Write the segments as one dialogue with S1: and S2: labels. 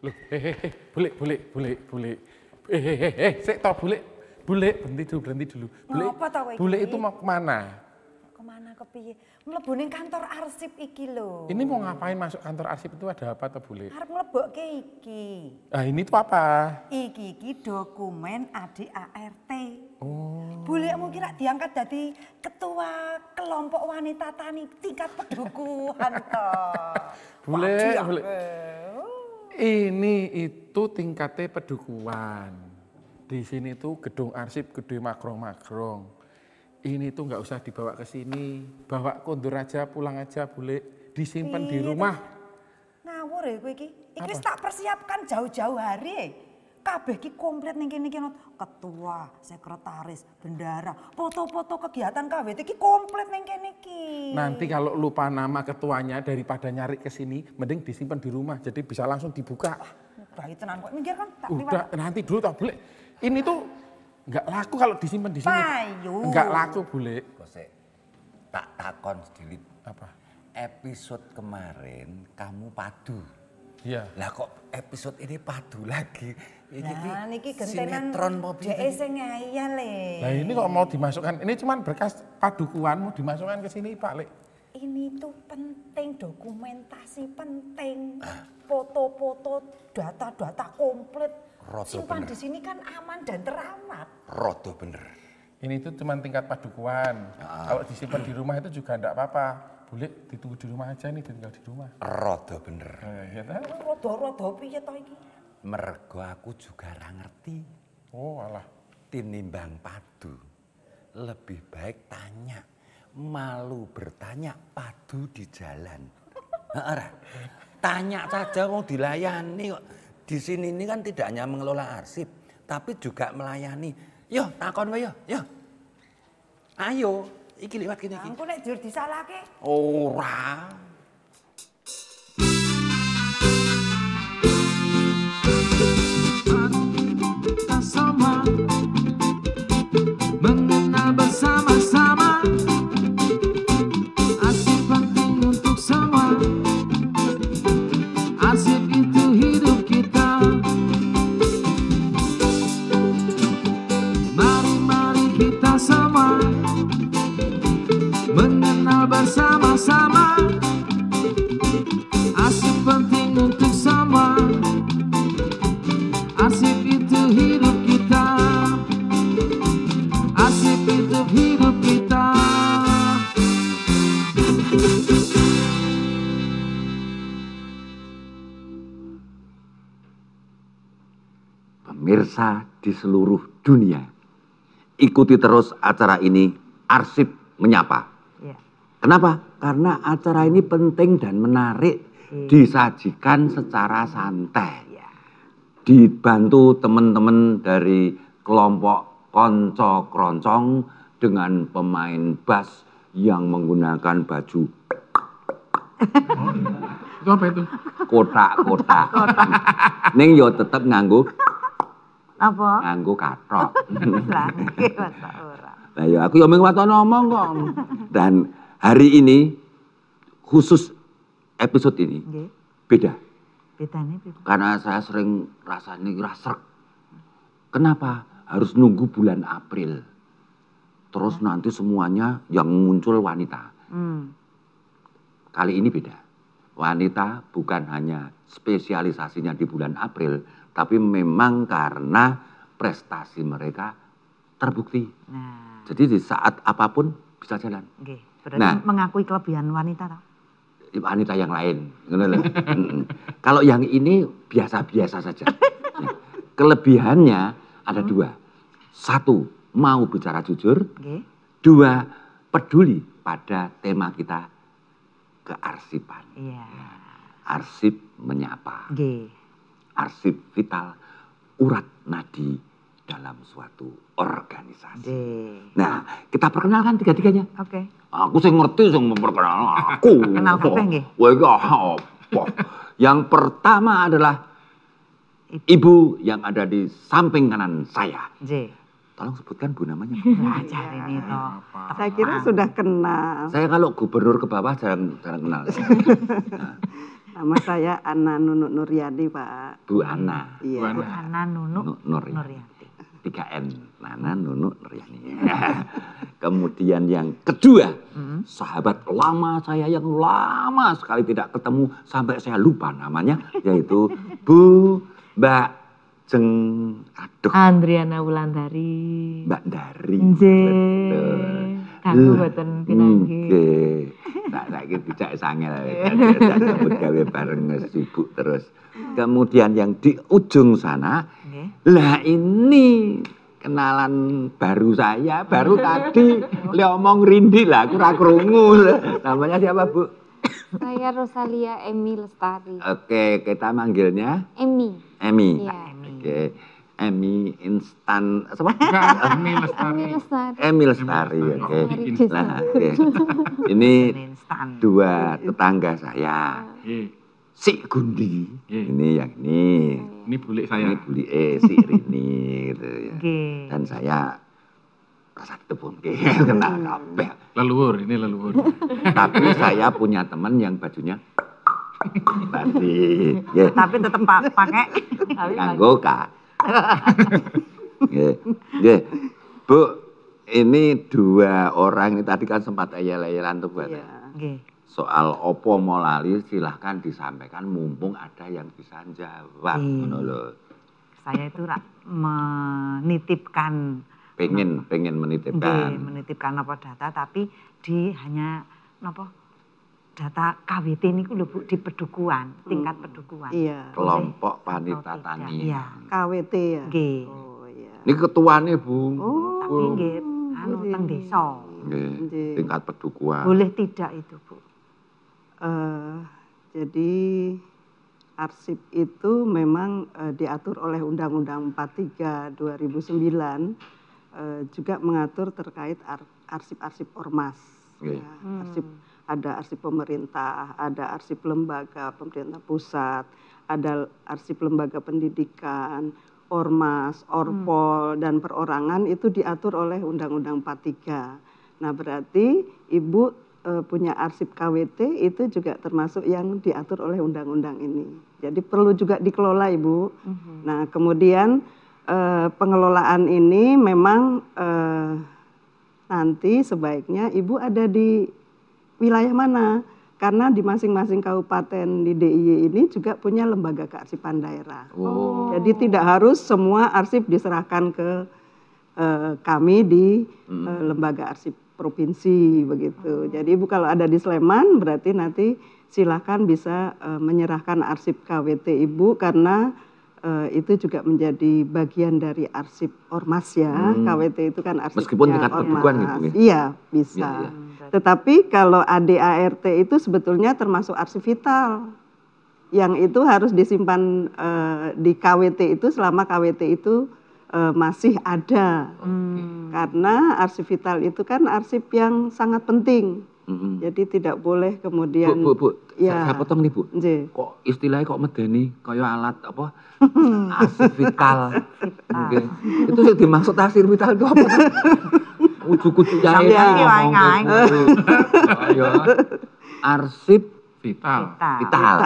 S1: Loh, bule. Sik toh bule. Bule, berhenti dulu. Bule,
S2: Ngapa ta kowe iki?
S1: bule itu mau kemana?
S2: Kemana kepiye? Mlebu ning kantor arsip iki lho.
S1: Ini mau ngapain masuk kantor arsip itu ada apa toh bule?
S2: Arep mlebokke iki.
S1: Ah ini tuh apa?
S2: Iki dokumen ADART.
S1: Oh.
S2: Bulekmu kira diangkat jadi ketua kelompok wanita tani tingkat pedukuhan toh.
S1: Bule.
S2: Wadi,
S1: Ini itu tingkatnya pedukuhan. Di sini tuh gedung arsip gede magrong-magrong. Ini tuh nggak usah dibawa ke sini, bawa kondur aja, pulang aja, bule, disimpan di rumah.
S2: Ngawur ya kowe iki. Iki wis tak persiapkan jauh-jauh hari. Kabeh ki komplit ning kene iki ketua, sekretaris, bendara, foto-foto kegiatan KWT iki komplit ning kene iki.
S1: Nanti kalau lupa nama ketuanya daripada nyari ke sini, mending disimpan di rumah, jadi bisa langsung dibuka.
S2: Baik tenan kok minggir kan tak
S1: Udah, nanti dulu tak bule. Ini tuh nggak laku kalau disimpan di sini.
S2: Payu.
S1: Nggak laku bule.
S3: Kosek, tak takon sedikit.
S1: Apa?
S3: Episode kemarin kamu padu.
S1: Iya.
S3: Lah kok episode ini padu lagi?
S2: Nah, niki gentenan
S3: sinetron apa piye?
S2: dhek sing ngayal le.
S1: Nah ini kok mau dimasukkan, ini cuman berkas padukuan mau dimasukkan ke sini Pak Le.
S2: Ini tuh penting, dokumentasi penting. Foto-foto, data-data komplit.
S3: Rodo
S2: Simpan
S3: bener.
S2: di sini kan aman dan teramat.
S3: Rodo bener.
S1: Ini tuh cuman tingkat padukuan. Kalau disimpan di rumah itu juga enggak apa-apa. Boleh ditunggu di rumah aja nih, tinggal di rumah.
S3: Rodo bener.
S1: Ya kan?
S2: Rodo-rodo piye to iki?
S3: Mergo aku juga ra ngerti.
S1: Oh alah.
S3: Tinimbang padu, lebih baik tanya. Malu bertanya, padu di jalan. Ora. Tanya saja mau dilayani kok. Di sini ini kan tidak hanya mengelola arsip, tapi juga melayani. Yo, takon wae yo. Yo. Ayo, iki liwat kene iki.
S2: Engko nek jur disalahke,
S3: Ora.
S4: Kita sama mengenal bersama-sama, arsip penting untuk semua. Arsip itu hidup kita. Mari kita sama mengenal bersama-sama, arsip penting untuk semua. Arsip itu hidup kita. Arsip itu hidup kita.
S5: Pemirsa di seluruh dunia, ikuti terus acara ini, Arsip Menyapa.
S2: ya.
S5: Kenapa? Karena acara ini penting dan menarik, disajikan secara santai. Dibantu teman-teman dari kelompok Konco Kroncong dengan pemain bass yang menggunakan baju
S1: Itu apa itu?
S5: kotak-kotak. Ning yo tetep nganggo
S2: Apa?
S5: katrok.
S2: Lah, iki masa ora.
S5: Nah ya aku yo mung watono ngomong kok. Dan hari ini khusus episode ini
S2: Nggih.
S5: beda.
S2: Bedane piye?
S5: Karena saya sering rasanya rasrek. Kenapa? Harus nunggu bulan April. Terus nanti semuanya yang muncul wanita. Kali ini beda. Wanita bukan hanya spesialisasinya di bulan April, tapi memang karena prestasi mereka terbukti.
S6: Nah,
S5: Jadi di saat apapun bisa jalan.
S6: nggih. Berarti
S5: Nah.
S6: mengakui kelebihan wanita toh?
S5: Wanita yang lain. Ngono lho. Kalau yang ini biasa-biasa saja. Ya. Kelebihannya ada dua. Satu, mau bicara jujur.
S6: Nggih.
S5: Dua, peduli pada tema kita kearsipan.
S6: Iya.
S5: Arsip menyapa.
S6: Nggih.
S5: Arsip vital, urat nadi dalam suatu organisasi.
S6: Nggih.
S5: Nah, kita perkenalkan tiga-tiganya.
S6: Oke.
S5: Aku sing ngerti sing memperkenalkan aku.
S6: Kenal kabeh nggih?
S5: Wah, iki apa? Yang pertama adalah ibu yang ada di samping kanan saya.
S6: Nggih.
S5: Tolong sebutkan Bu namanya.
S6: Nah, cari ini toh.
S7: Saya kira sudah kenal.
S5: Saya kalau gubernur ke bawah jarang kenal. Nah,
S7: Nama saya Ana Nunuk Nuryadi, Pak.
S3: Bu Ana.
S7: Iya.
S1: Bu
S6: Bu Ana Nunuk
S3: Nuryadi.
S6: Nuryati.
S3: 3N. Nana Nunuk Nuryani. Kemudian yang kedua, sahabat lama saya yang lama sekali tidak ketemu sampai saya lupa namanya, yaitu Mbak Jeng, aduh,
S6: Andriana Wulandari.
S3: Mbak Dari.
S6: Nggih. Kanggo mboten pinanggih.
S3: Nggih. Saiki dijak sangel. Sambut gawe bareng sibuk terus. Kemudian yang di ujung sana,
S6: Nggih.
S3: lah ini kenalan baru saya, baru tadi le omong Rindi lah, aku ora krungu. Namanya siapa, Bu?
S8: Saya Rosalia Emi Lestari.
S3: Oke, kita manggilnya
S8: Emi.
S3: Emi.
S8: Iya.
S3: Oke. Emi instan apa?
S1: Emi Lestari.
S8: Emi Lestari.
S3: Emi Lestari, oke.
S8: Lestari.
S3: Nah, oke. Ini
S6: Instan.
S3: dua tetangga saya.
S1: Nggih.
S3: Si Gundi,
S1: Iya.
S3: ini yang ini.
S1: Ini bulik saya.
S3: Ini Buli si Rini gitu ya.
S6: Nggih.
S3: Dan saya rasa ditepun kena kabeh.
S1: Leluhur, ini leluhur.
S3: Tapi saya punya teman yang bajunya tadi. Ya,
S6: Tapi tetep pakai tapi
S3: nganggo Kak. Nggih. Nggih. Bu, ini dua orang ini tadi kan sempat ayel-ayelan tuh buat
S6: nggih.
S3: soal opo mau lali silahkan disampaikan mumpung ada yang bisa jawab. Ngono lho.
S6: Saya itu menitipkan
S3: Pengen
S6: nggih,
S3: menitipkan.
S6: menitipkan apa data tapi di hanya napa data KWT niku lho Bu di pedukuhan, tingkat pedukuhan.
S7: Iya.
S3: Kelompok
S6: Atau
S3: Wanita
S6: tidak.
S3: Tani.
S6: Iya.
S7: KWT ya.
S6: Nggih.
S7: Oh iya.
S3: Ini ketuanya, Bu.
S6: Tapi nggih anu teng desa.
S3: Nggih,
S7: Nggih.
S3: tingkat pedukuhan.
S6: Boleh tidak itu, Bu?
S7: Jadi arsip itu memang diatur oleh Undang-Undang 43 2009 juga mengatur terkait arsip-arsip ormas.
S3: Nggih.
S7: Ya, ada arsip pemerintah, ada arsip lembaga pemerintah pusat, ada arsip lembaga pendidikan, ormas, orpol, dan perorangan itu diatur oleh Undang-Undang 43. Nah berarti Ibu punya arsip KWT itu juga termasuk yang diatur oleh undang-undang ini. Jadi perlu juga dikelola Ibu. Nah kemudian pengelolaan ini memang nanti sebaiknya Ibu ada di wilayah mana? Karena di masing-masing kabupaten di DIY ini juga punya lembaga kearsipan daerah.
S3: Oh.
S7: Jadi tidak harus semua arsip diserahkan ke kami di lembaga arsip provinsi begitu. Jadi Ibu kalau ada di Sleman berarti nanti silakan bisa menyerahkan arsip KWT Ibu karena itu juga menjadi bagian dari arsip ormas ya. KWT itu kan arsipnya
S3: Meskipun tingkat
S7: ormas.
S3: pedukuhan gitu ya?
S7: Iya, bisa.
S3: Iya,
S7: Tetapi kalau ADART itu sebetulnya termasuk arsip vital. Yang itu harus disimpan di KWT itu selama KWT itu masih ada. Karena arsip vital itu kan arsip yang sangat penting. Jadi tidak boleh kemudian
S3: Bu,
S7: ya.
S3: saya potong nih Bu.
S7: Nggih.
S3: Kok istilahnya kok medeni kaya alat apa? Arsip vital. Nggih. Itu yang dimaksud arsip vital itu apa? Ujuk-ujuk jahe ngomong. Ayo. Arsip
S1: Vital.
S3: vital.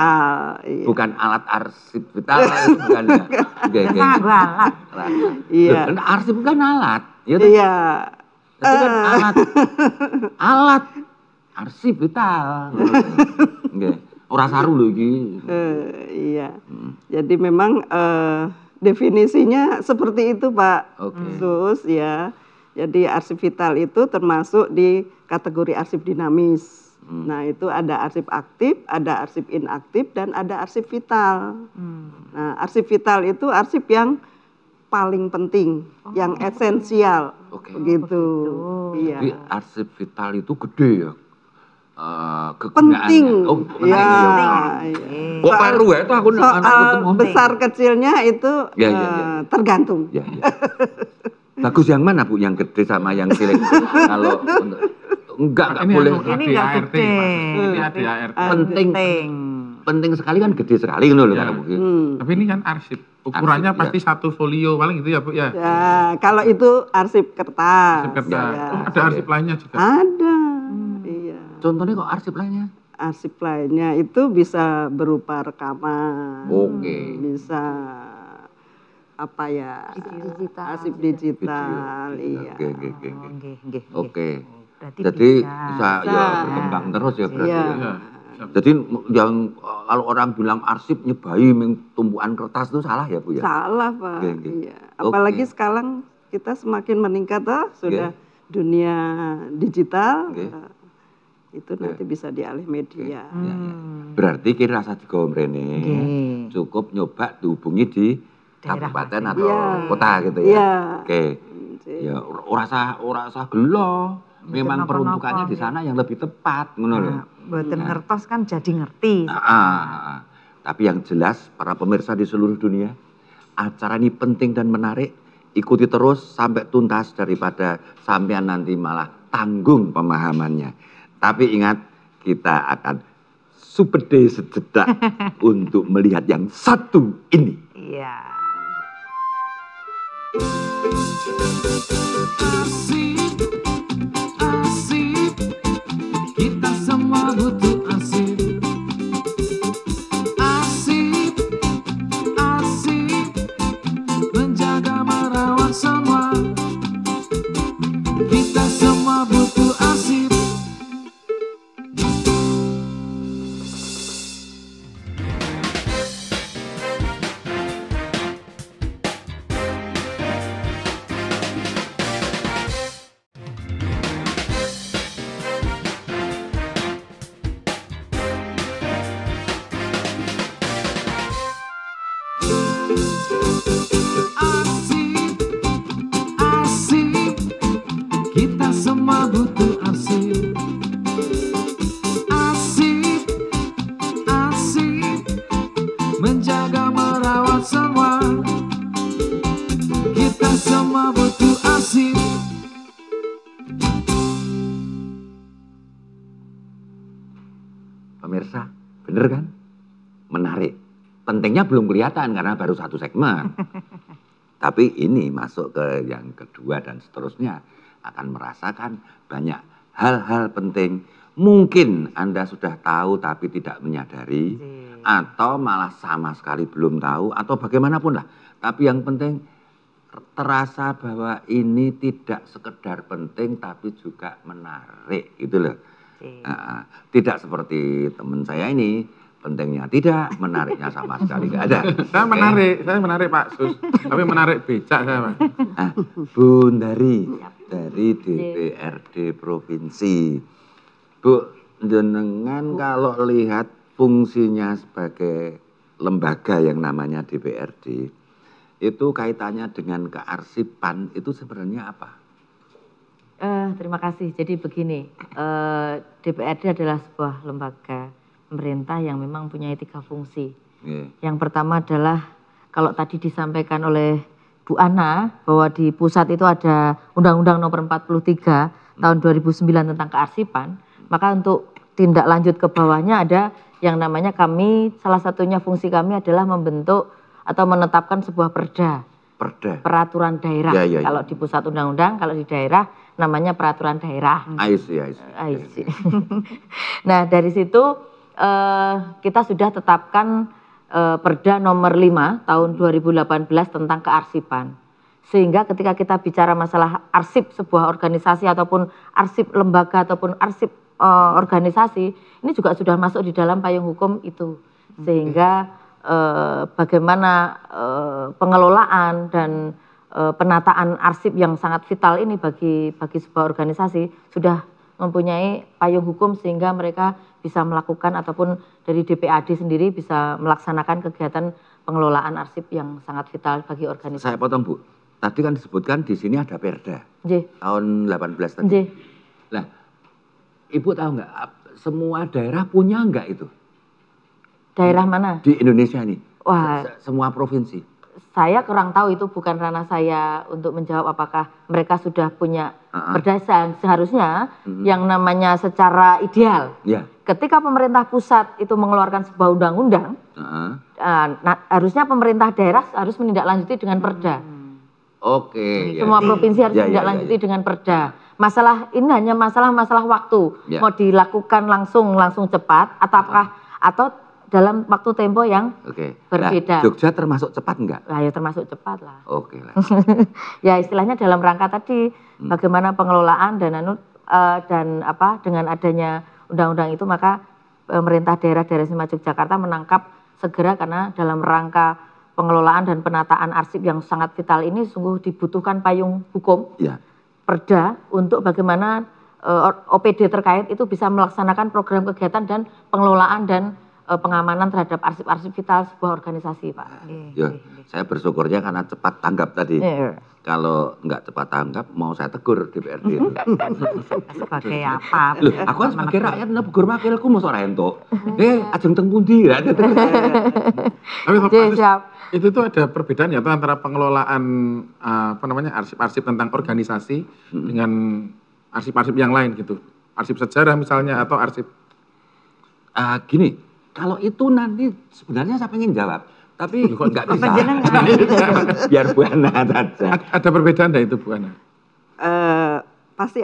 S7: Iya.
S3: Bukan alat arsip vital, bukan ya. Nggih, nggih.
S6: Alat.
S7: Iya.
S3: Dan arsip kan alat, ya toh?
S7: Iya.
S3: Itu kan alat. Alat arsip vital. Nggih. Ora saru lho iki.
S7: Iya. Jadi memang definisinya seperti itu Pak Sus ya. Jadi arsip vital itu termasuk di kategori arsip dinamis. Nah itu ada arsip aktif, ada arsip inaktif, dan ada arsip vital. Nah arsip vital itu arsip yang paling penting, yang esensial, begitu. Iya.
S3: Jadi arsip vital itu gede ya.
S7: Penting.
S3: Oh, penting.
S7: Ya,
S3: Ya.
S7: iya.
S3: Kok paru ya itu aku
S7: Soal besar kecilnya itu
S3: Ya.
S7: tergantung.
S3: Ya, ya. Bagus yang mana Bu? Yang gede sama yang cilik? Kalau enggak boleh.
S6: Ini enggak gede.
S1: Ini ADART.
S3: Penting sekali kan gede sekali ngono lho
S1: Ya.
S3: kan Bu.
S1: Tapi ini kan arsip. Ukurannya
S3: Arsip,
S1: pasti satu folio paling gitu ya Bu ya.
S7: Ya, kalau itu arsip kertas.
S1: Arsip kertas.
S7: Ya.
S1: Oh, ada arsip lainnya juga.
S7: Ada. Iya.
S3: Contohnya kok arsip lainnya?
S7: arsip lainnya itu bisa berupa rekaman,
S5: Oke.
S7: bisa apa ya,
S8: Digital.
S7: arsip digital,
S5: Video.
S7: iya.
S5: Oke, oke, oke, oke.
S6: Nggih, nggih, nggih.
S5: Oke.
S6: Berarti
S5: Jadi bisa ya
S7: Bisa.
S5: berkembang terus ya berarti.
S7: Iya.
S5: Ya. Jadi yang kalau orang bilang arsip nyebai tumpuan kertas itu salah ya Bu ya?
S7: Salah Pak,
S5: Oke, oke.
S7: iya. Apalagi
S5: Oke.
S7: sekarang kita semakin meningkat sudah dunia digital,
S5: Oke.
S7: itu nanti bisa dialih media.
S5: Ya, ya. Berarti kira rasa digawa mrene
S6: Nggih.
S5: cukup nyoba dihubungi di
S6: Daerah
S5: kabupaten
S6: masing.
S5: atau
S7: Iya.
S5: kota gitu ya.
S7: Iya.
S5: Oke. Ya ora usah gelo. Memang
S6: napa-napa,
S5: peruntukannya di
S6: ya.
S5: sana yang lebih tepat ngono lho.
S6: Nah, mboten ngertos kan jadi ngerti.
S5: Tapi yang jelas para pemirsa di seluruh dunia, acara ini penting dan menarik. Ikuti terus sampai tuntas daripada sampean nanti malah tanggung pemahamannya. Tapi ingat, kita akan supede sejedak untuk melihat yang satu ini.
S6: Iya.
S4: Arsip, arsip, kita semua butuh arsip. Arsip, arsip, menjaga merawat semua. Kita semua butuh arsip. Arsip, arsip, kita semua butuh arsip. Arsip, arsip, menjaga merawat semua. Kita semua butuh arsip.
S5: Pemirsa, bener kan? Menarik. Pentingnya belum kelihatan karena baru satu segmen. Tapi ini masuk ke yang kedua dan seterusnya akan merasakan banyak hal-hal penting. Mungkin Anda sudah tahu tapi tidak menyadari, atau malah sama sekali belum tahu, atau bagaimanapun lah. Tapi yang penting terasa bahwa ini tidak sekedar penting tapi juga menarik, gitu loh. Tidak seperti teman saya ini, pentingnya tidak, menariknya sama sekali nggak ada.
S1: Saya menarik Pak Sus. Tapi menarik becak saya Pak.
S5: Bu dari DPRD Provinsi. Bu, jenengan kalau lihat fungsinya sebagai lembaga yang namanya DPRD, itu kaitannya dengan kearsipan itu sebenarnya apa?
S9: Terima kasih. Jadi begini, DPRD adalah sebuah lembaga pemerintah yang memang punya 3 fungsi. Yang pertama adalah kalau tadi disampaikan oleh Bu Ana bahwa di pusat itu ada Undang-Undang Nomor 43 tahun 2009 tentang kearsipan, maka untuk tindak lanjut ke bawahnya ada yang namanya kami, salah satunya fungsi kami adalah membentuk atau menetapkan sebuah peraturan daerah.
S5: Ya.
S9: Kalau di pusat undang-undang, kalau di daerah namanya peraturan daerah.
S5: I see.
S9: Nah dari situ kita sudah tetapkan Perda nomor 5 tahun 2018 tentang kearsipan. Sehingga ketika kita bicara masalah arsip sebuah organisasi ataupun arsip lembaga ataupun arsip organisasi, ini juga sudah masuk di dalam payung hukum itu. Sehingga bagaimana pengelolaan dan penataan arsip yang sangat vital ini bagi sebuah organisasi sudah mempunyai payung hukum sehingga mereka bisa melakukan ataupun dari DPAD sendiri bisa melaksanakan kegiatan pengelolaan arsip yang sangat vital bagi organisasi.
S5: Saya potong Bu, tadi kan disebutkan di sini ada Perda tahun 18 tadi. Nah, Ibu tahu nggak semua daerah punya nggak itu?
S9: Daerah mana?
S5: Di Indonesia ini.
S9: Wah,
S5: semua provinsi.
S9: Saya kurang tahu, itu bukan ranah saya untuk menjawab apakah mereka sudah punya berdasar. Seharusnya yang namanya secara ideal. Ketika pemerintah pusat itu mengeluarkan sebuah undang-undang, harusnya pemerintah daerah harus menindaklanjuti dengan perda.
S5: Oke.
S9: Semua provinsi harus menindaklanjuti dengan perda. masalah ini hanya masalah waktu.
S5: Ya.
S9: Mau dilakukan langsung cepat atau dalam waktu tempo yang
S5: Oke.
S9: berbeda.
S5: Nah, Jogja termasuk cepat enggak?
S9: Lah ya termasuk cepat lah.
S5: Oke lah.
S9: Ya istilahnya dalam rangka tadi bagaimana pengelolaan dan dengan adanya undang-undang itu maka pemerintah daerah Istimewa Yogyakarta menangkap segera karena dalam rangka pengelolaan dan penataan arsip yang sangat vital ini sungguh dibutuhkan payung hukum.
S5: Ya.
S9: Perda untuk bagaimana OPD terkait itu bisa melaksanakan program kegiatan dan pengelolaan dan pengamanan terhadap arsip-arsip vital sebuah organisasi, Pak.
S5: Ya, saya bersyukurnya karena cepat tanggap tadi. Kalau nggak cepat tanggap, mau saya tegur DPRD.
S6: Sebagai apa?
S5: Loh, aku kan sebagai rakyat negur wakilku mau ora entuk. Ajeng teng pundi ya.
S1: Tapi itu tuh ada perbedaan ya tuh antara pengelolaan arsip-arsip tentang organisasi dengan arsip-arsip yang lain gitu. Arsip sejarah misalnya atau arsip
S5: gini, kalau itu nanti sebenarnya saya pengen jawab, tapi nggak bisa. Biar Bu Ana saja.
S1: Ada perbedaan enggak itu Bu Ana?
S7: Pasti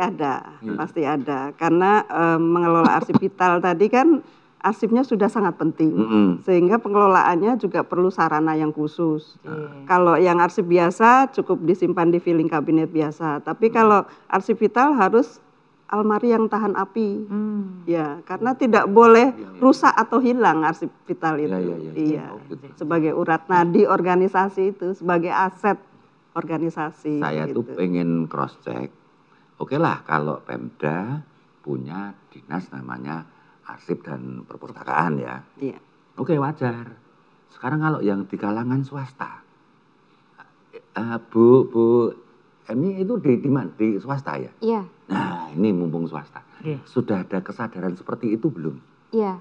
S7: ada. Karena mengelola arsip vital tadi kan arsipnya sudah sangat penting, sehingga pengelolaannya juga perlu sarana yang khusus. Kalau yang arsip biasa cukup disimpan di filing kabinet biasa, tapi kalau arsip vital harus almari yang tahan api, ya, karena tidak boleh rusak atau hilang arsip vital itu. Iya, sebagai urat nadi organisasi itu, sebagai aset organisasi.
S5: Saya
S7: gitu.
S5: tuh pengen cross check. Oke lah, kalau Pemda punya dinas namanya arsip dan perpustakaan ya.
S7: Iya.
S5: Oke, wajar. Sekarang kalau yang di kalangan swasta, Bu Emi itu di mana? Di swasta ya?
S8: Iya.
S5: Nah, ini mumpung swasta. Sudah ada kesadaran seperti itu belum?
S8: Iya.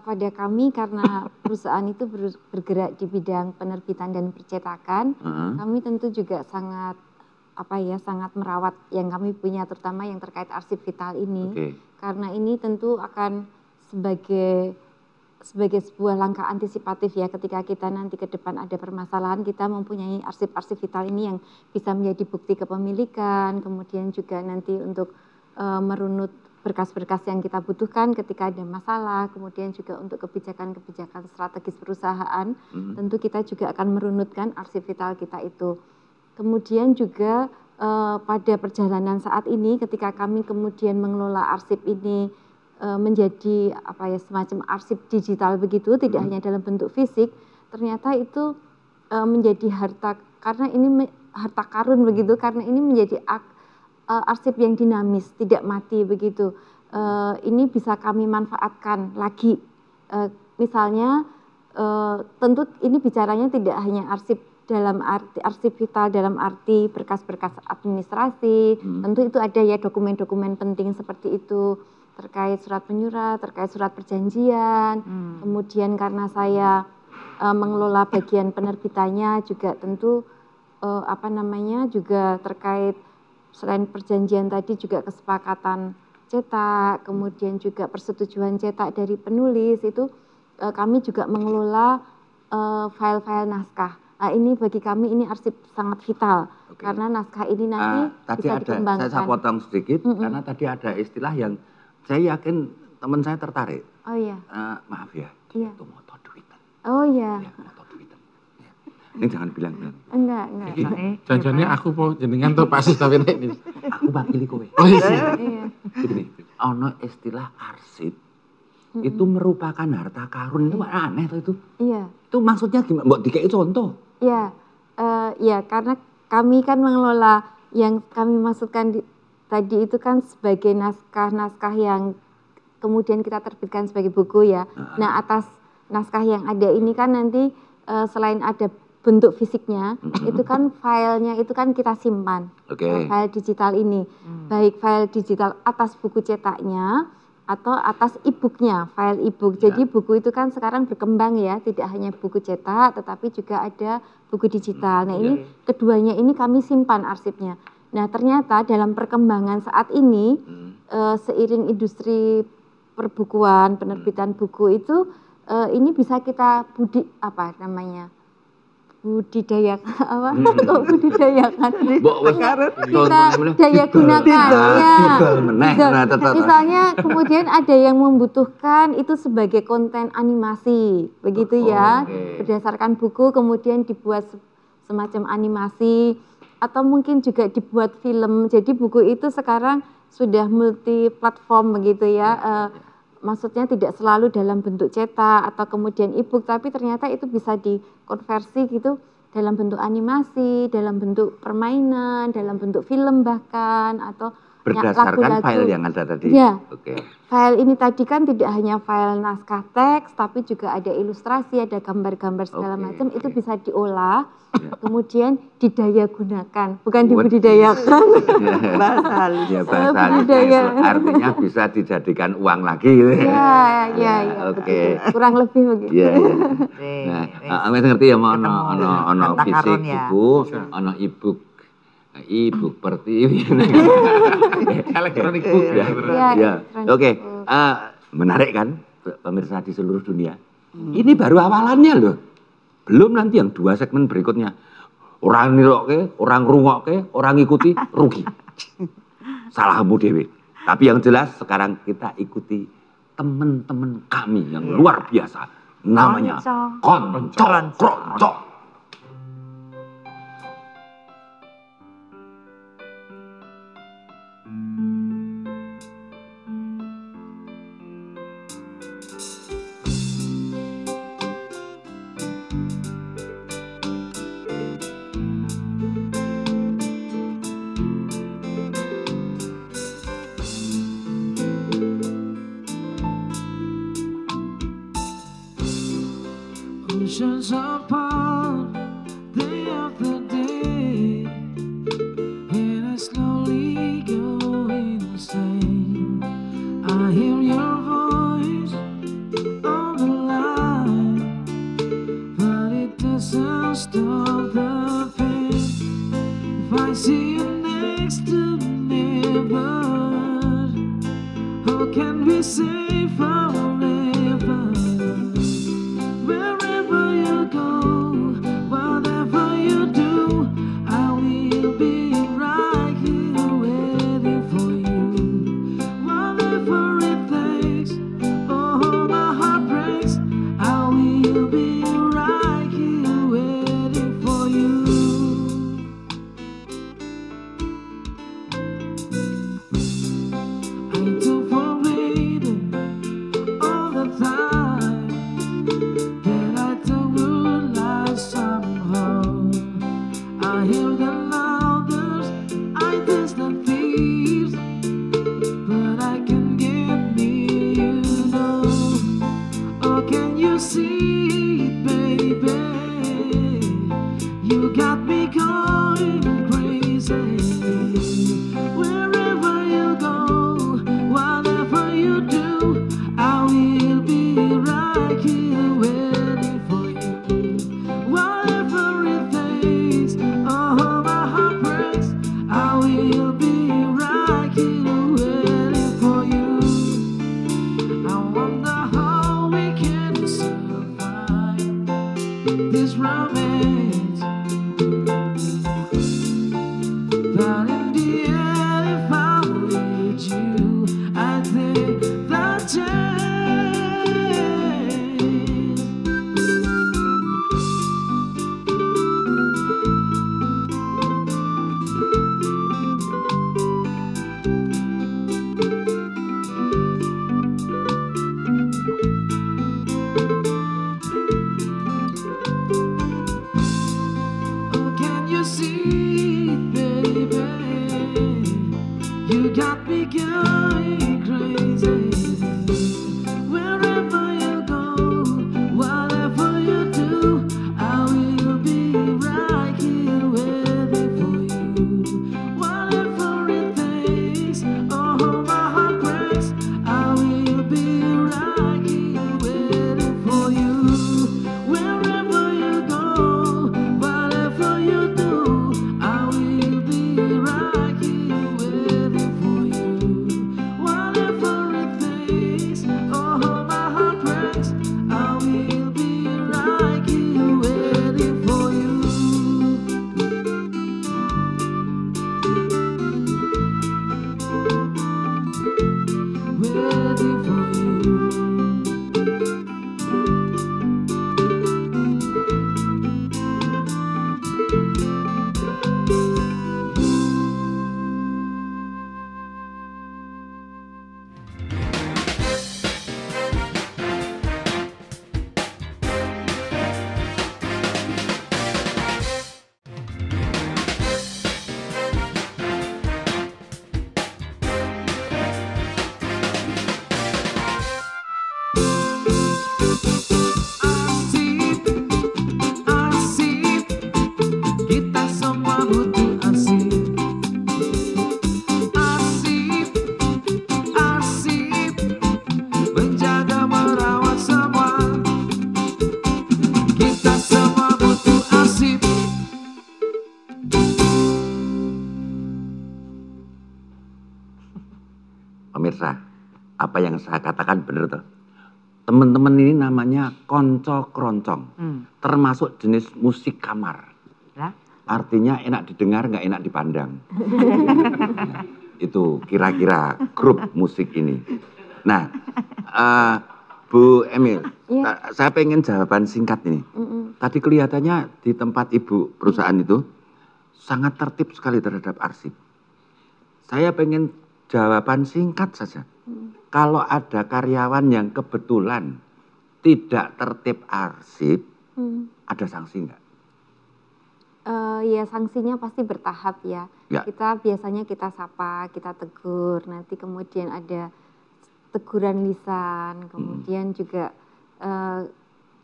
S8: Pada kami karena perusahaan itu bergerak di bidang penerbitan dan percetakan, kami tentu juga sangat merawat yang kami punya, terutama yang terkait arsip vital ini. Karena ini tentu akan sebagai sebuah langkah antisipatif ya, ketika kita nanti ke depan ada permasalahan, kita mempunyai arsip-arsip vital ini yang bisa menjadi bukti kepemilikan, kemudian juga nanti untuk merunut berkas-berkas yang kita butuhkan ketika ada masalah, kemudian juga untuk kebijakan-kebijakan strategis perusahaan, tentu kita juga akan merunutkan arsip vital kita itu. Kemudian juga pada perjalanan saat ini ketika kami kemudian mengelola arsip ini menjadi semacam arsip digital begitu, tidak hanya dalam bentuk fisik, ternyata itu menjadi harta, karena ini harta karun begitu, karena ini menjadi arsip yang dinamis, tidak mati begitu. Ini bisa kami manfaatkan lagi. Misalnya tentu ini bicaranya tidak hanya arsip dalam arti arsip vital dalam arti berkas-berkas administrasi, tentu itu ada ya dokumen-dokumen penting seperti itu, terkait surat penyurat, terkait surat perjanjian, kemudian karena saya mengelola bagian penerbitannya juga tentu juga terkait selain perjanjian tadi juga kesepakatan cetak, kemudian juga persetujuan cetak dari penulis itu kami juga mengelola file-file naskah. Nah, ini bagi kami ini arsip sangat vital karena naskah ini nanti bisa dikembangkan.
S5: Saya potong sedikit karena tadi ada istilah yang saya yakin teman saya tertarik.
S8: Oh iya.
S5: Maaf ya,
S8: iya.
S5: Itu moto duitan.
S8: Oh iya.
S5: Ya, moto duitan. Ya. Ini jangan bilang.
S8: Enggak.
S1: Jangan-jangan aku mau jenengan tuh pasis tapi ini.
S5: Aku wakili kowe.
S1: Oh iya.
S5: Begini, ono istilah arsip itu merupakan harta karun, itu aneh tuh itu.
S8: Iya.
S5: Itu maksudnya gimana? Mbok dikei contoh.
S8: Iya. Ya karena kami kan mengelola yang kami maksudkan tadi itu kan sebagai naskah-naskah yang kemudian kita terbitkan sebagai buku ya. Nah, atas naskah yang ada ini kan nanti selain ada bentuk fisiknya, itu kan filenya itu kan kita simpan. File digital ini, baik file digital atas buku cetaknya atau atas e-booknya, file e-book. Jadi buku itu kan sekarang berkembang ya, tidak hanya buku cetak, tetapi juga ada buku digital. Nah ini keduanya ini kami simpan arsipnya. Nah ternyata dalam perkembangan saat ini, seiring industri perbukuan, penerbitan buku itu, ini bisa kita budidayakan apa? Kok budidayakan?
S3: Mbok wis
S8: Kita daya gunakan ya.
S3: Nah,
S8: Misalnya kemudian ada yang membutuhkan itu sebagai konten animasi, begitu ya. Berdasarkan buku kemudian dibuat semacam animasi atau mungkin juga dibuat film. Jadi buku itu sekarang sudah multi platform begitu ya. Maksudnya tidak selalu dalam bentuk cetak atau kemudian e-book, tapi ternyata itu bisa dikonversi gitu dalam bentuk animasi, dalam bentuk permainan, dalam bentuk film bahkan, atau
S3: berdasarkan
S8: lagu-lagu.
S3: file yang ada tadi.
S8: Ya,
S3: Oke.
S8: file ini tadi kan tidak hanya file naskah teks, tapi juga ada ilustrasi, ada gambar-gambar segala macam, itu bisa diolah, kemudian didaya gunakan, bukan dibudidayakan.
S7: Bahasa halus.
S3: Ya, bahasa halusnya itu artinya bisa dijadikan uang lagi gitu.
S8: Ya,
S3: Oke.
S8: kurang lebih begitu.
S3: Iya. Nah, wis ngerti ya ono fisik buku, ono e-book. E-book pertiwi.
S1: Elektronik book ya.
S3: Ya. Oke. Menarik kan pemirsa di seluruh dunia. Ini baru awalannya loh. Belum nanti yang 2 segmen berikutnya. Orang nirokke, orang rungokke, orang ikuti, rugi. Salahmu dewe. Tapi yang jelas sekarang kita ikuti teman-teman kami yang luar biasa. Namanya Konco Kronco.
S4: Oceans apart, day after day, and I slowly go insane. I hear your voice on the line, but it doesn't stop the pain. If I see you next to never, how can we say forever? Wherever you go, whatever you do, I will be right here waiting for you. Whatever it takes, oh my heart breaks, I will be right here waiting for you. I do for waiting all the time. That I don't realize somehow. I hear the loudest, I taste the thieves, but I can get near you now. Oh, can you see it, baby? You got me going crazy. Wherever you go, whatever you do, I will be right here waiting for you. Whatever it takes, oh my heart breaks, I will be right here waiting for you. I wonder how we can survive this romance, but in the end, if I'm with you, I take the chance.
S5: apa yang saya katakan benar tuh. Teman-teman ini namanya konco keroncong, termasuk jenis musik kamar.
S6: Lah?
S5: Artinya enak didengar, nggak enak dipandang. Itu kira-kira grup musik ini. Nah, Bu Emil, saya pengen jawaban singkat ini. Tadi kelihatannya di tempat Ibu perusahaan itu sangat tertib sekali terhadap arsip. Saya pengen jawaban singkat saja. Kalau ada karyawan yang kebetulan tidak tertib arsip, ada sanksi nggak?
S8: Ya sanksinya pasti bertahap ya.
S5: Ya.
S8: Kita biasanya kita sapa, kita tegur, nanti kemudian ada teguran lisan, kemudian juga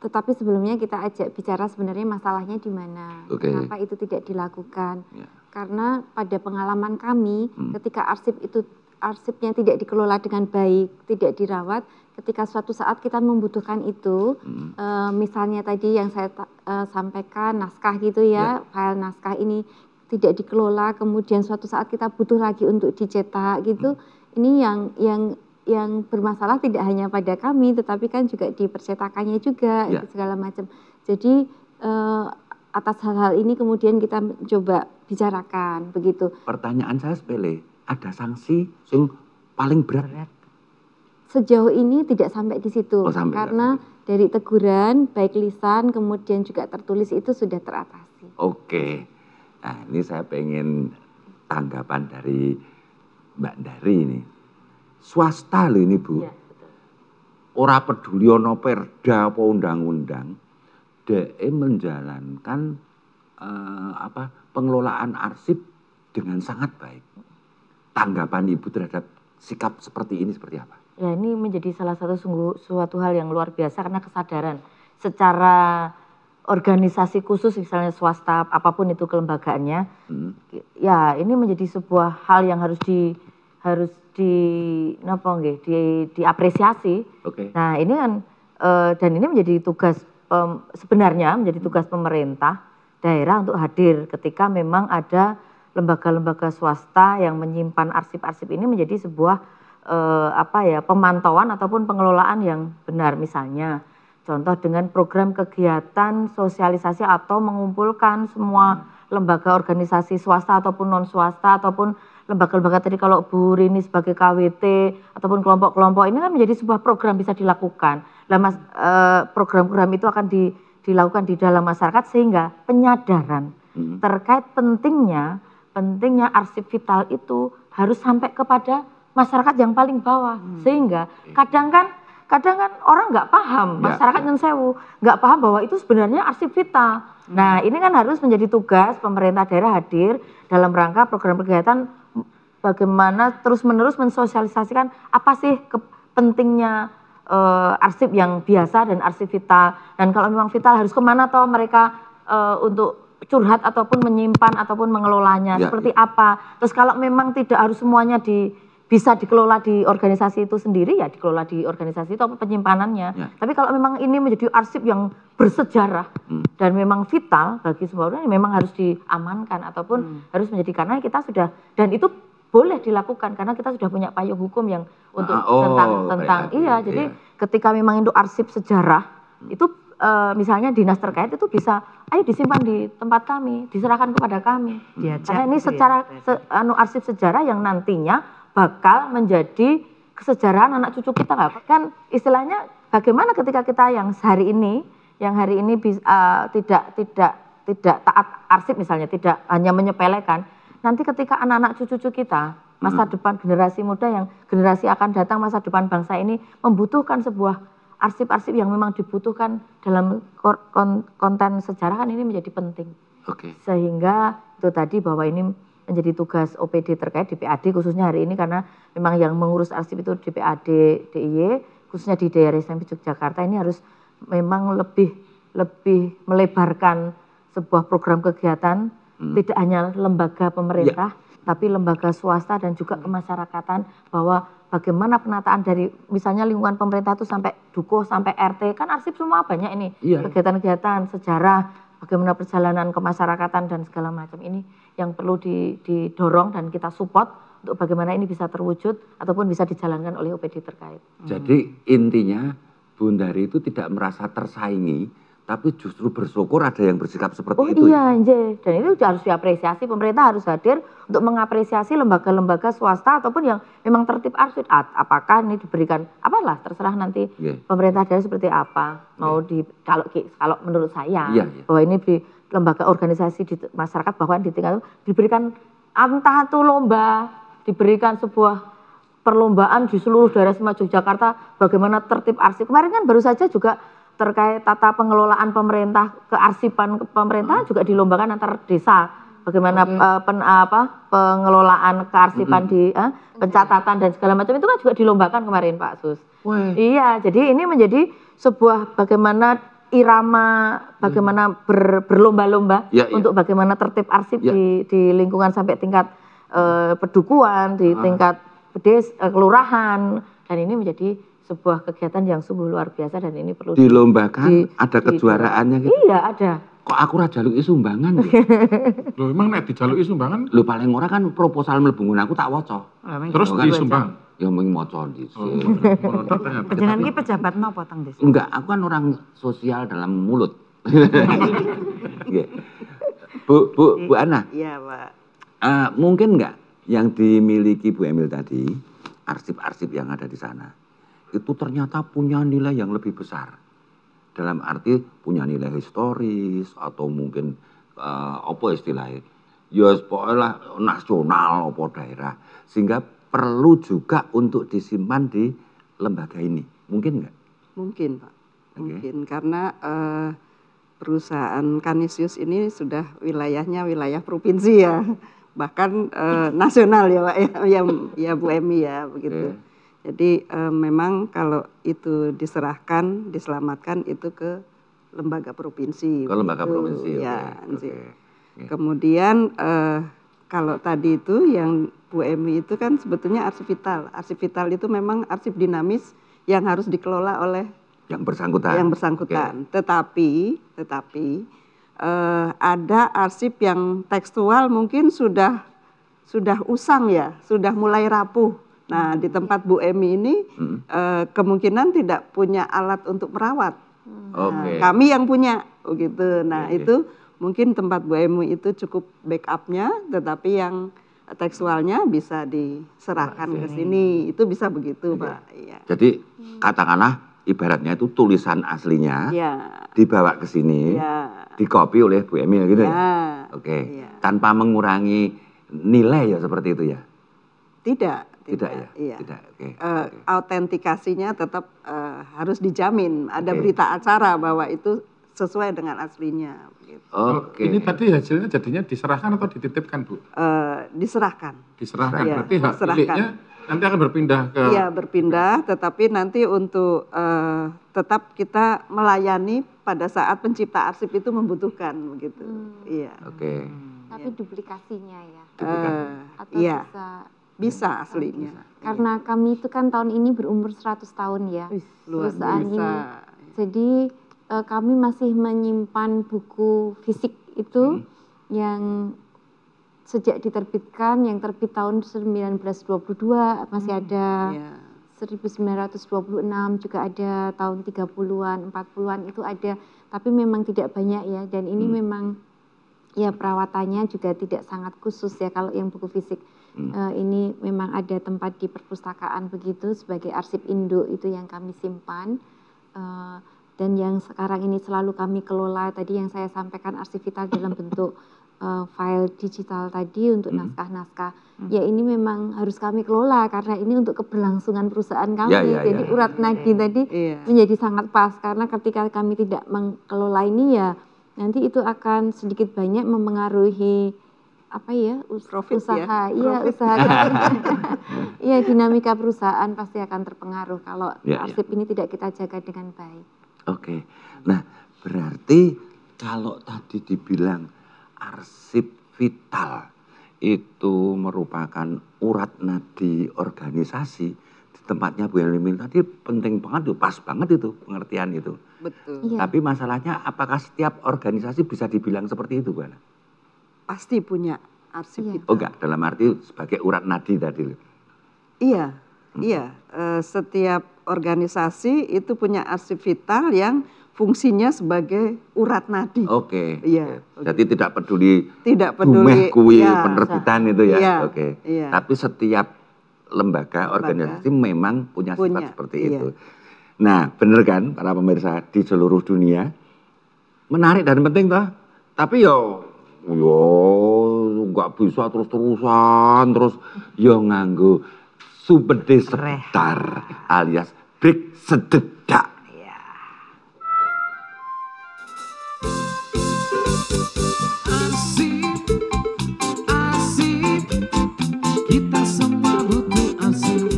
S8: tetapi sebelumnya kita ajak bicara sebenarnya masalahnya di mana, kenapa itu tidak dilakukan.
S5: Ya.
S8: Karena pada pengalaman kami ketika arsipnya tidak dikelola dengan baik, tidak dirawat, ketika suatu saat kita membutuhkan itu, misalnya tadi yang saya sampaikan naskah gitu ya, file naskah ini tidak dikelola, kemudian suatu saat kita butuh lagi untuk dicetak gitu, ini yang bermasalah tidak hanya pada kami, tetapi kan juga di percetakannya juga, itu segala macam. Jadi atas hal-hal ini kemudian kita coba bicarakan begitu.
S5: Pertanyaan saya sepele, ada sanksi yang paling berat?
S8: Sejauh ini tidak sampai di situ, karena dari teguran, baik lisan, kemudian juga tertulis itu sudah teratasi.
S5: Oke, nah ini saya pengen tanggapan dari Mbak Dari ini. Swasta loh ini Bu,
S9: Ya, betul.
S5: ora peduli ono perda apa undang-undang, DE menjalankan pengelolaan arsip dengan sangat baik. Tanggapan Ibu terhadap sikap seperti ini seperti apa?
S9: Ya, ini menjadi salah satu suatu hal yang luar biasa karena kesadaran secara organisasi khusus misalnya swasta apapun itu kelembagaannya, ya ini menjadi sebuah hal yang harus diapresiasi. Nah ini kan dan ini menjadi tugas sebenarnya menjadi tugas pemerintah daerah untuk hadir ketika memang ada lembaga-lembaga swasta yang menyimpan arsip-arsip ini menjadi sebuah pemantauan ataupun pengelolaan yang benar. Misalnya contoh dengan program kegiatan sosialisasi atau mengumpulkan semua lembaga organisasi swasta ataupun non swasta ataupun lembaga-lembaga tadi kalau Bu Rini sebagai KWT ataupun kelompok-kelompok ini kan menjadi sebuah program bisa dilakukan. Program-program itu akan dilakukan di dalam masyarakat sehingga penyadaran terkait pentingnya arsip vital itu harus sampai kepada masyarakat yang paling bawah, sehingga kadang kan orang nggak paham, masyarakat yang sewu nggak paham bahwa itu sebenarnya arsip vital. Nah ini kan harus menjadi tugas pemerintah daerah hadir dalam rangka program kegiatan bagaimana terus-menerus mensosialisasikan apa sih pentingnya arsip yang biasa dan arsip vital, dan kalau memang vital harus kemana toh mereka untuk curhat ataupun menyimpan ataupun mengelolanya seperti apa. Terus kalau memang tidak harus semuanya bisa dikelola di organisasi itu sendiri, ya dikelola di organisasi itu penyimpanannya. Tapi kalau memang ini menjadi arsip yang bersejarah dan memang vital bagi semua orang, memang harus diamankan ataupun harus menjadi, karena kita sudah, dan itu boleh dilakukan karena kita sudah punya payung hukum yang untuk tentang jadi ketika memang itu arsip sejarah itu misalnya dinas terkait itu bisa, ayo disimpan di tempat kami, diserahkan kepada kami. Karena ini secara arsip sejarah yang nantinya bakal menjadi kesejarahan anak cucu kita, nggak? Kan istilahnya bagaimana ketika kita yang hari ini tidak taat arsip misalnya, tidak hanya menyepelekan, nanti ketika anak-anak cucu-cucu kita masa depan generasi muda yang generasi akan datang masa depan bangsa ini membutuhkan sebuah arsip-arsip yang memang dibutuhkan dalam konten sejarah, kan ini menjadi penting. Sehingga itu tadi bahwa ini menjadi tugas OPD terkait DPAD khususnya hari ini, karena memang yang mengurus arsip itu DPAD DIY khususnya di daerah SMP Yogyakarta ini harus memang lebih melebarkan sebuah program kegiatan, tidak hanya lembaga pemerintah tapi lembaga swasta dan juga kemasyarakatan, bahwa bagaimana penataan dari misalnya lingkungan pemerintah itu sampai dukuh sampai RT, kan arsip semua banyak ini kegiatan-kegiatan sejarah, bagaimana perjalanan kemasyarakatan dan segala macam ini yang perlu didorong dan kita support untuk bagaimana ini bisa terwujud ataupun bisa dijalankan oleh OPD terkait.
S5: Jadi intinya Bundari itu tidak merasa tersaingi, tapi justru bersyukur ada yang bersikap seperti itu.
S9: Iya, Nje. Dan itu harus diapresiasi, pemerintah harus hadir untuk mengapresiasi lembaga-lembaga swasta ataupun yang memang tertib arsip. Apakah ini diberikan, apalah terserah nanti pemerintah daerah seperti apa. Mau di kalau menurut saya bahwa ini di lembaga organisasi di masyarakat bahwa di tingkat diberikan entah itu lomba, diberikan sebuah perlombaan di seluruh daerah semua Yogyakarta bagaimana tertib arsip. Kemarin kan baru saja juga terkait tata pengelolaan pemerintah, kearsipan pemerintahan juga dilombakan antar desa. Bagaimana pengelolaan kearsipan di pencatatan dan segala macam itu kan juga dilombakan kemarin Pak Sus. Iya, jadi ini menjadi sebuah bagaimana irama, bagaimana berlomba-lomba untuk bagaimana tertib arsip di lingkungan sampai tingkat pedukuhan, di tingkat kelurahan, dan ini menjadi sebuah kegiatan yang sungguh luar biasa dan ini perlu
S5: dilombakan, ada kejuaraannya gitu.
S9: Iya, ada.
S5: Kok aku ora jaluki sumbangan ya?
S1: Loh emang nek dijaluki sumbangan?
S5: Lho paling ora kan proposal mlebu ngono aku tak waca.
S1: Terus disumbang.
S5: Ya mung maca dhisik.
S2: Panjenengan iki pejabat napa teng desa?
S5: Enggak, aku kan orang sosial dalam mulut. Bu Ana.
S7: Iya, Pak.
S5: Mungkin enggak yang dimiliki Bu Emil tadi, arsip-arsip yang ada di sana, itu ternyata punya nilai yang lebih besar. Dalam arti punya nilai historis atau mungkin apa istilahnya, ya pokoknya nasional apa daerah. Sehingga perlu juga untuk disimpan di lembaga ini. Mungkin enggak?
S7: Mungkin, Pak. Mungkin, karena perusahaan Canisius ini sudah wilayahnya wilayah provinsi ya. Bahkan nasional ya Pak ya Bu Emi ya begitu. Jadi memang kalau itu diserahkan, diselamatkan itu ke lembaga provinsi.
S5: Ke lembaga provinsi.
S7: Ya. Kemudian kalau tadi itu yang Bu Emi itu kan sebetulnya arsip vital. Arsip vital itu memang arsip dinamis yang harus dikelola oleh
S5: yang bersangkutan.
S7: Tetapi ada arsip yang tekstual mungkin sudah usang ya, sudah mulai rapuh. Nah di tempat Bu Emi ini kemungkinan tidak punya alat untuk merawat. Kami yang punya, begitu. Nah itu mungkin tempat Bu Emi itu cukup backupnya, tetapi yang tekstualnya bisa diserahkan ke sini. Itu bisa begitu Pak. Ya.
S5: Jadi katakanlah ibaratnya itu tulisan aslinya dibawa ke sini, dikopi oleh Bu Emil gitu ya. Tanpa mengurangi nilai ya seperti itu ya.
S7: Tidak
S5: ya.
S7: Iya. Autentikasinya tetap harus dijamin. Ada berita acara bahwa itu sesuai dengan aslinya. Gitu.
S1: Ini tadi hasilnya jadinya diserahkan atau dititipkan Bu?
S7: Diserahkan.
S1: Diserahkan. Berarti hak miliknya nanti akan berpindah ke...
S7: Iya berpindah, tetapi nanti untuk tetap kita melayani pada saat pencipta arsip itu membutuhkan begitu. Iya.
S8: Tapi duplikasinya ya? Atau
S7: bisa aslinya.
S8: Karena kami itu kan tahun ini berumur 100 tahun ya, perusahaan ini. Jadi kami masih menyimpan buku fisik itu yang sejak diterbitkan, yang terbit tahun 1922 masih ada, 1926 juga ada, tahun 30-an, 40-an itu ada, tapi memang tidak banyak ya, dan ini memang ya perawatannya juga tidak sangat khusus ya kalau yang buku fisik. Ini memang ada tempat di perpustakaan begitu sebagai arsip induk itu yang kami simpan. Dan yang sekarang ini selalu kami kelola tadi yang saya sampaikan arsip vital dalam bentuk file digital tadi untuk naskah-naskah. Ya ini memang harus kami kelola karena ini untuk keberlangsungan perusahaan kami. Jadi urat nadi tadi menjadi sangat pas karena ketika kami tidak mengelola ini ya nanti itu akan sedikit banyak mempengaruhi apa ya usaha usaha iya dinamika perusahaan pasti akan terpengaruh kalau arsip ini tidak kita jaga dengan baik.
S5: Nah berarti kalau tadi dibilang arsip vital itu merupakan urat nadi organisasi di tempatnya Bu Emil tadi penting banget tuh, pas banget itu pengertian itu.
S7: Betul.
S5: Tapi masalahnya apakah setiap organisasi bisa dibilang seperti itu Bu Ana?
S7: Pasti punya arsip
S8: Iya.
S7: vital.
S3: Oh enggak, dalam arti sebagai urat nadi tadi.
S7: Iya, iya. Setiap organisasi itu punya arsip vital yang fungsinya sebagai urat nadi.
S3: Oke.
S7: Iya.
S3: Jadi tidak peduli
S7: Tidak peduli.
S3: kui
S7: ya,
S3: penerbitan itu ya.
S7: Iya,
S3: Oke.
S7: iya.
S3: Tapi setiap lembaga, organisasi memang punya sifat
S7: Punya,
S3: seperti
S7: iya.
S3: itu. Nah, bener kan para pemirsa di seluruh dunia menarik dan penting toh. Tapi yo nggak bisa terus-terusan terus yo nganggo subede sebentar alias break sededak.
S4: Arsip, arsip, kita semua butuh arsip.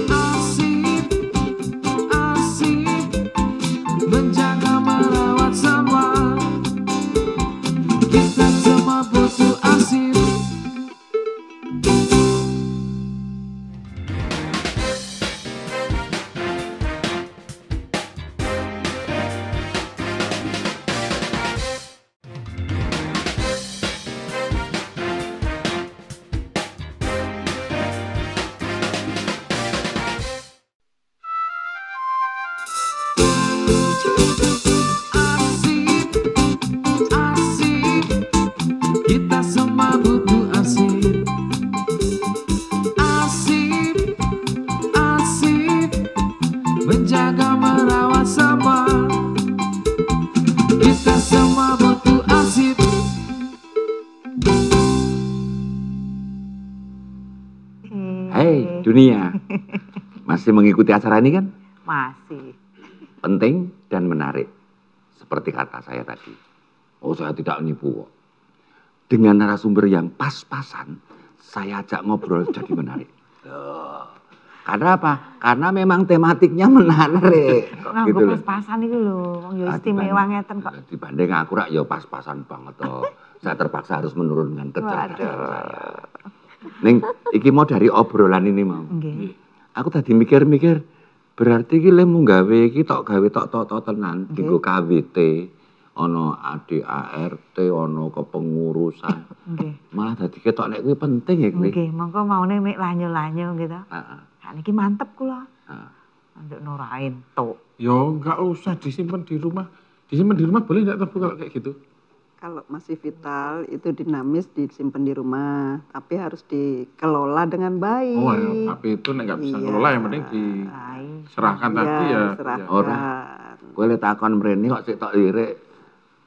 S4: Arsip, arsip, menjaga merawat semua. Kita semua butuh arsip. Arsip, arsip, kita semua butuh arsip. Arsip, arsip, menjaga merawat semua. Kita semua butuh arsip.
S3: Hei dunia, masih mengikuti acara ini kan?
S6: Masih.
S3: Penting dan menarik. Seperti kata saya tadi. Oh saya tidak nipu kok. Dengan narasumber yang pas-pasan, saya ajak ngobrol jadi menarik. Loh, karena apa? Karena memang tematiknya menarik.
S6: Kok nganggo
S3: Gitu loh.
S6: pas-pasan itu lho, wong ya
S3: Ah,
S6: istimewa
S3: dibanding-
S6: ngeten kok.
S3: Dibanding aku rak ya pas-pasan banget toh. Saya terpaksa harus menurunkan kecerdasan saya. Ning, iki mau dari obrolan ini mau.
S6: Nggih.
S3: Aku tadi mikir-mikir, berarti iki lemu gawe iki tok gawe tok tenan dienggo KWT, ana ADART, ana kepengurusan.
S6: Nggih.
S3: Malah dadi ketok nek kuwi penting ya kuwi.
S6: Nggih, monggo maune mek lanyo-lanyo gitu.
S3: Heeh.
S6: Niki mantep kula.
S3: Heeh.
S6: Untuk nurain tok.
S1: Yo nggak usah disimpan di rumah. Disimpan di rumah boleh nggak terbuka kalau kayak gitu?
S7: Kalau masih vital itu dinamis disimpan di rumah, tapi harus dikelola dengan baik.
S1: Oh ya, tapi itu nek nggak bisa
S7: Iya.
S1: ngelola yang penting diserahkan tadi ya.
S7: serahkan.
S3: Ora. Kowe le takon mrene kok sik tok lirik.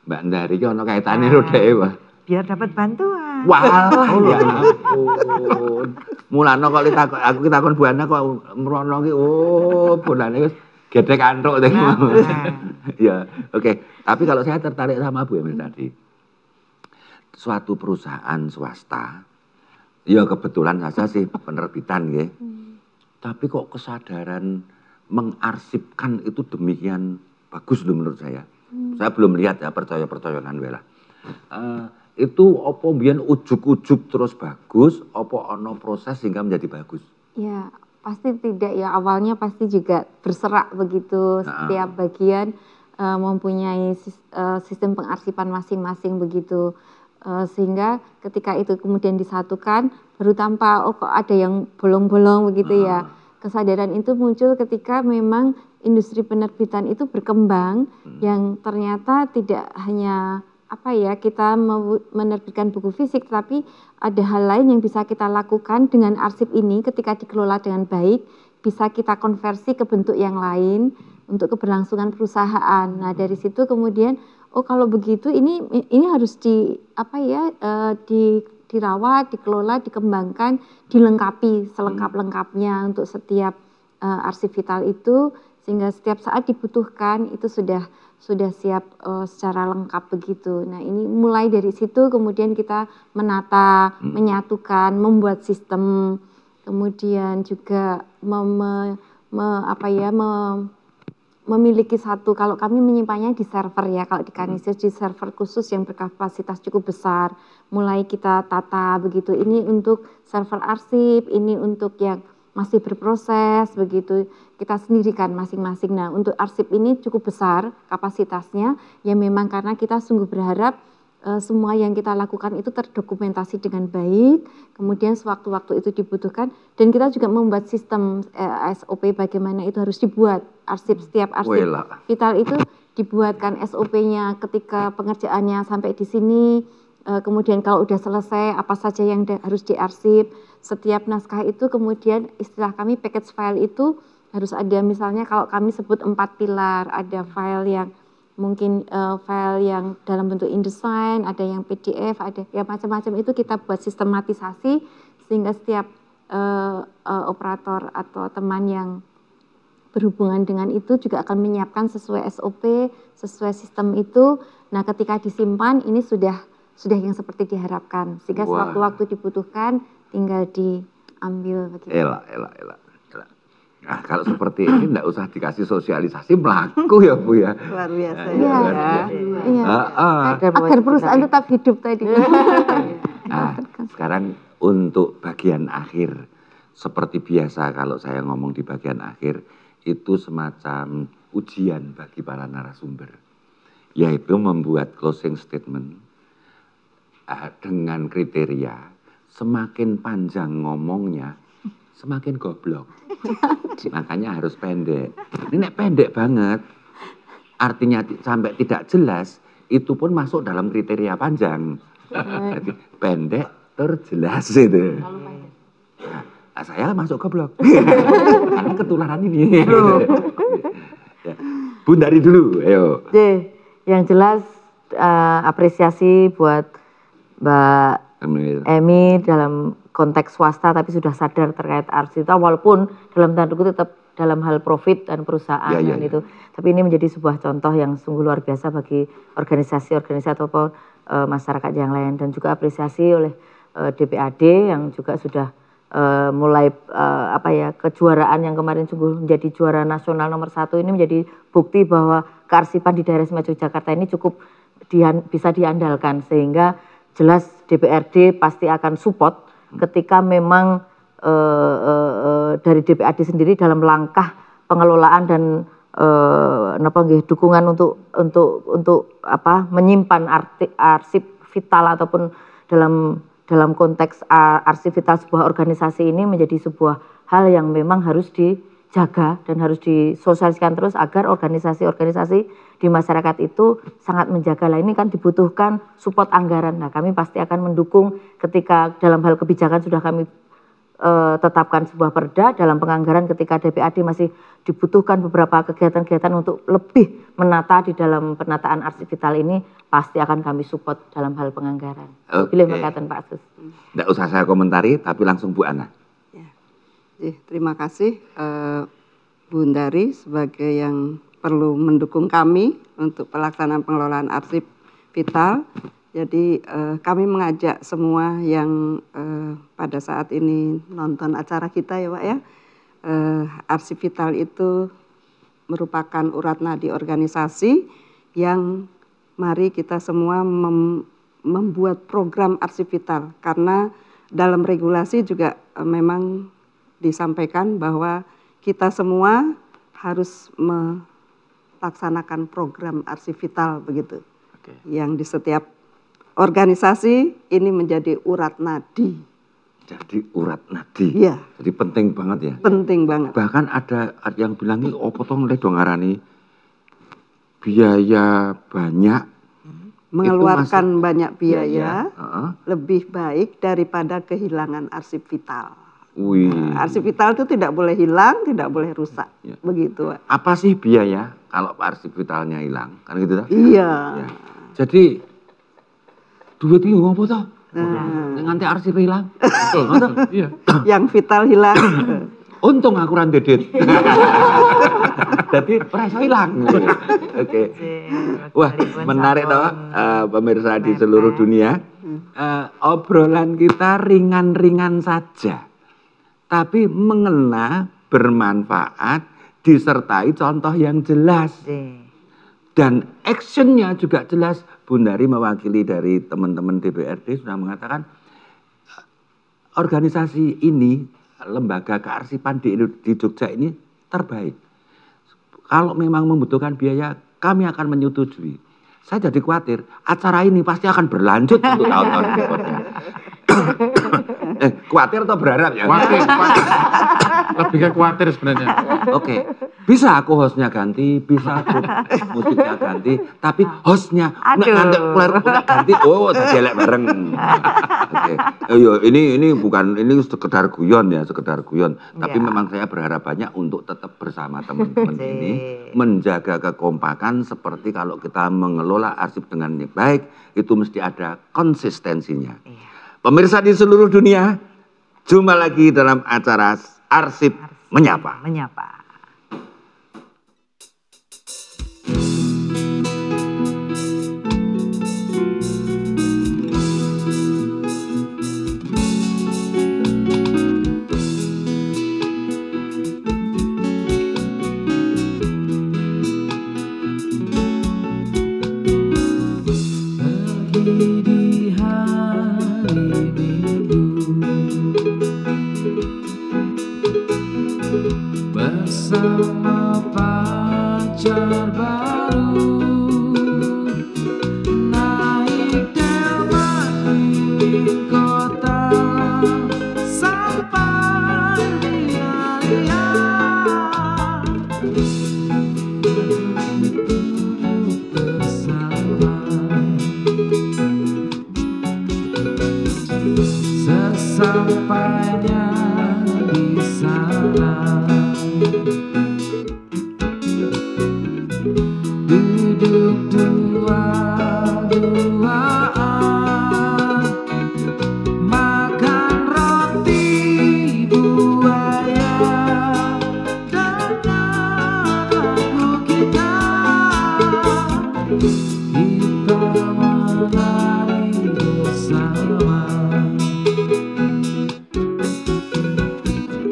S3: Mbak Ndari ki ana kaitane karo dhek wae.
S6: Biar dapat bantuan.
S3: Wah, ya ampun. Mulane kok ditakon aku ki takon Bu Ana kok mrono ki bolane wis gedhe kantuk tadi. Ya, oke. Tapi kalau saya tertarik sama Bu Emil tadi. Suatu perusahaan swasta, ya kebetulan saja sih penerbitan nggih. Tapi kok kesadaran mengarsipkan itu demikian bagus loh menurut saya. Saya belum lihat ya percaya-percayaan wae lah. Itu apa mbiyen ujug-ujug terus bagus, apa ana proses sehingga menjadi bagus?
S8: Ya, pasti tidak ya. Awalnya pasti juga berserak begitu. Setiap bagian mempunyai sistem pengarsipan masing-masing begitu. Sehingga ketika itu kemudian disatukan, baru tampak oh kok ada yang bolong-bolong begitu ya. Kesadaran itu muncul ketika memang industri penerbitan itu berkembang, yang ternyata tidak hanya kita menerbitkan buku fisik, tapi ada hal lain yang bisa kita lakukan dengan arsip ini ketika dikelola dengan baik, bisa kita konversi ke bentuk yang lain untuk keberlangsungan perusahaan. Nah dari situ kemudian oh kalau begitu ini harus dirawat, dikelola, dikembangkan, dilengkapi selengkap-lengkapnya untuk setiap arsip vital itu, sehingga setiap saat dibutuhkan itu sudah siap secara lengkap begitu. Nah ini mulai dari situ kemudian kita menata, menyatukan, membuat sistem, kemudian juga memiliki satu, kalau kami menyimpannya di server ya, kalau di Canisius di server khusus yang berkapasitas cukup besar, mulai kita tata begitu, ini untuk server arsip, ini untuk yang masih berproses begitu, kita sendirikan masing-masing. Nah untuk arsip ini cukup besar kapasitasnya, ya memang karena kita sungguh berharap semua yang kita lakukan itu terdokumentasi dengan baik, kemudian sewaktu-waktu itu dibutuhkan, dan kita juga membuat sistem SOP bagaimana itu harus dibuat. Setiap arsip vital itu dibuatkan SOP-nya ketika pengerjaannya sampai di sini, kemudian kalau udah selesai apa saja yang harus diarsip. Setiap naskah itu kemudian istilah kami package file itu harus ada, misalnya kalau kami sebut 4 pilar, ada file yang mungkin file yang dalam bentuk InDesign, ada yang PDF, ada ya macam-macam, itu kita buat sistematisasi sehingga setiap operator atau teman yang berhubungan dengan itu juga akan menyiapkan sesuai SOP, sesuai sistem itu. Nah, ketika disimpan ini sudah yang seperti diharapkan, sehingga sewaktu-waktu dibutuhkan tinggal diambil begitu.
S5: Elak. Nah, kalau seperti ini enggak usah dikasih sosialisasi, melaku ya Bu ya.
S7: Luar biasa
S8: ya. Agar perusahaan tetap hidup tadi.
S5: Nah, sekarang untuk bagian akhir, seperti biasa kalau saya ngomong di bagian akhir, itu semacam ujian bagi para narasumber, yaitu membuat closing statement dengan kriteria semakin panjang ngomongnya, semakin goblok. Makanya harus pendek. Ini nek pendek banget, artinya sampai tidak jelas, itu pun masuk dalam kriteria panjang. Jadi pendek terjelas itu. Nah, saya masuk goblok. Karena ketularan ini. Ya. Bun dari dulu, ayo.
S9: Yang jelas apresiasi buat Mbak Emi dalam konteks swasta tapi sudah sadar terkait arsita, walaupun dalam tanda kutip tetap dalam hal profit dan perusahaan itu. Tapi ini menjadi sebuah contoh yang sungguh luar biasa bagi organisasi-organisasi ataupun masyarakat yang lain, dan juga apresiasi oleh DPAD yang juga sudah mulai kejuaraan yang kemarin sungguh menjadi juara nasional nomor 1 ini menjadi bukti bahwa kearsipan di daerah istimewa Yogyakarta ini cukup bisa diandalkan, sehingga jelas DPRD pasti akan support ketika memang dari DPRD sendiri dalam langkah pengelolaan dan dukungan untuk menyimpan arsip vital ataupun dalam konteks arsip vital sebuah organisasi ini menjadi sebuah hal yang memang harus dijaga dan harus disosialisasikan terus agar organisasi-organisasi di masyarakat itu sangat menjaga. Lah ini kan dibutuhkan support anggaran. Nah, kami pasti akan mendukung ketika dalam hal kebijakan sudah kami tetapkan sebuah perda dalam penganggaran, ketika DPAD masih dibutuhkan beberapa kegiatan-kegiatan untuk lebih menata di dalam penataan arsip vital ini, pasti akan kami support dalam hal penganggaran. Pilih perkataan Pak Sus.
S5: Tidak usah saya komentari, tapi langsung Bu Ana.
S7: Ya. Terima kasih Bu Ndari sebagai yang perlu mendukung kami untuk pelaksanaan pengelolaan arsip vital. Jadi kami mengajak semua yang pada saat ini nonton acara kita ya Pak ya, arsip vital itu merupakan urat nadi organisasi yang mari kita semua membuat program arsip vital, karena dalam regulasi juga memang disampaikan bahwa kita semua harus melaksanakan program arsip vital begitu. Yang di setiap organisasi ini menjadi urat nadi.
S5: Jadi urat nadi.
S7: Iya.
S5: Jadi penting banget ya.
S7: Penting banget.
S5: Bahkan ada yang bilang ini opo tong le dong ngarani biaya banyak,
S7: mengeluarkan banyak biaya lebih baik daripada kehilangan arsip vital. Arsip vital itu tidak boleh hilang, tidak boleh rusak. Begitu.
S5: Apa sih biaya kalau arsip vitalnya hilang? Kan gitu.
S7: Iya.
S5: Ya. Jadi duit ini ngopo toh? Nganti arsip hilang. Iya.
S7: Yang vital hilang.
S5: Untung aku ra ndedit. Jadi ora iso hilang. Oke. Wah, menarik toh pemirsa di seluruh dunia. Obrolan kita ringan-ringan saja. Tapi mengena, bermanfaat, disertai contoh yang jelas. Dan actionnya juga jelas. Bu Ndari mewakili dari teman-teman DPRD sudah mengatakan organisasi ini, lembaga kearsipan di Jogja ini terbaik. Kalau memang membutuhkan biaya, kami akan menyetujui. saya jadi khawatir acara ini pasti akan berlanjut untuk tahun-tahun berikutnya. Khawatir atau berharap ya?
S1: Khawatir. Lebih ke khawatir sebenarnya.
S5: Oke, bisa aku hostnya ganti, bisa aku musiknya ganti, tapi hostnya nggak ganti, tadi elek bareng. Oke, ini bukan, ini sekedar guyon ya, sekedar guyon. Tapi memang saya berharap banyak untuk tetap bersama teman-teman ini, menjaga kekompakan seperti kalau kita mengelola arsip dengan baik, itu mesti ada konsistensinya. Pemirsa di seluruh dunia, jumpa lagi dalam acara Arsip Menyapa.
S4: Bersama pacar baru, naik delman keliling kota, sampai ria-ria, duduk bersama. Sesampainya di sana, duduk dua-duaan, makan roti buaya, dengar lagu kita menari bersama.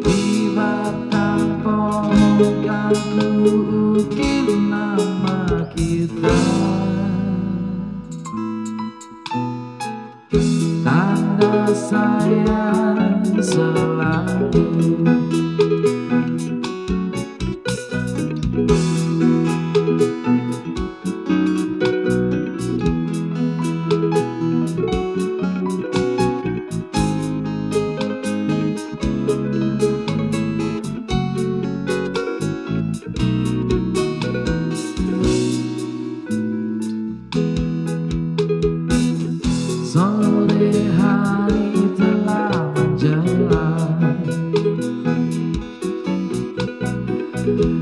S4: Di batang pohon kan ukir nama kita, tanda sayang selalu. Sore hari telah menjelang,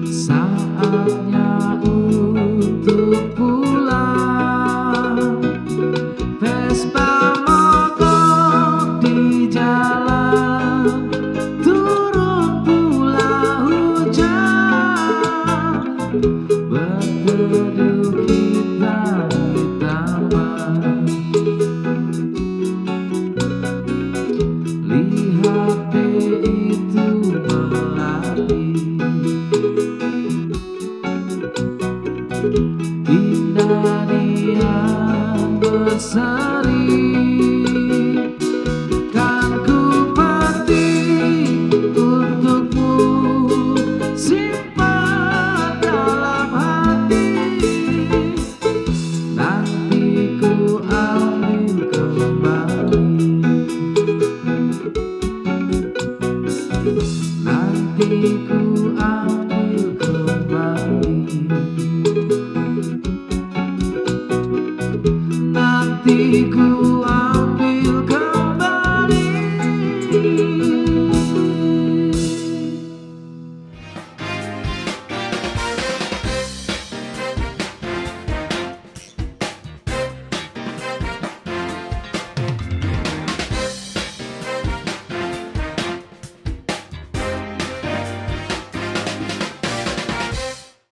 S4: saatnya untuk pulang. Vespa mogok di jalan, turun pula hujan, berteduh kita di taman. Lihat deh itu melati, indah nian berseri, kan ku petik untukmu, simpan dalam hati, nanti ku ambil kembali. Nanti ku ambil kembali, nanti ku ambil kembali.